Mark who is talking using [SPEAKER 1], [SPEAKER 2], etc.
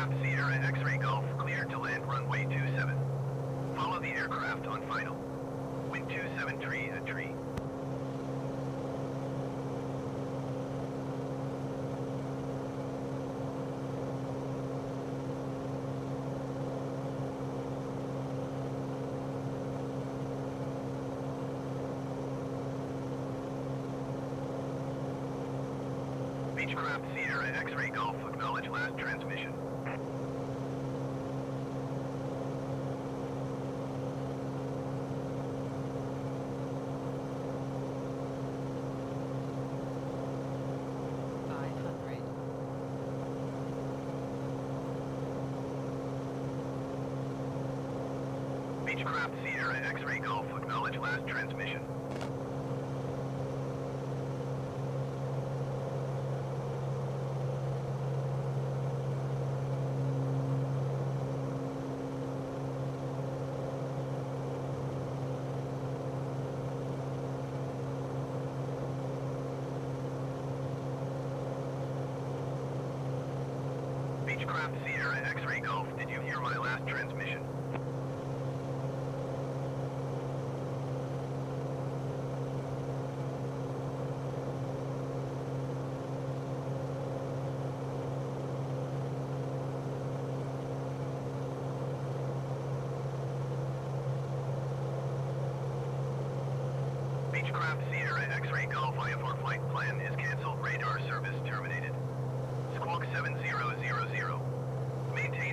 [SPEAKER 1] Beechcraft Sierra X-Ray Golf cleared to land runway 27. Follow the aircraft on final. Wind 273 at tree. Beechcraft Sierra X-Ray Golf acknowledge last transmission. Beechcraft Sierra X-Ray Golf acknowledge last transmission. Beechcraft Sierra X-Ray Golf, did you hear my last transmission? Beechcraft Sierra X-Ray Golf IFR flight plan is canceled. Radar service terminated. Squawk 7000. Maintain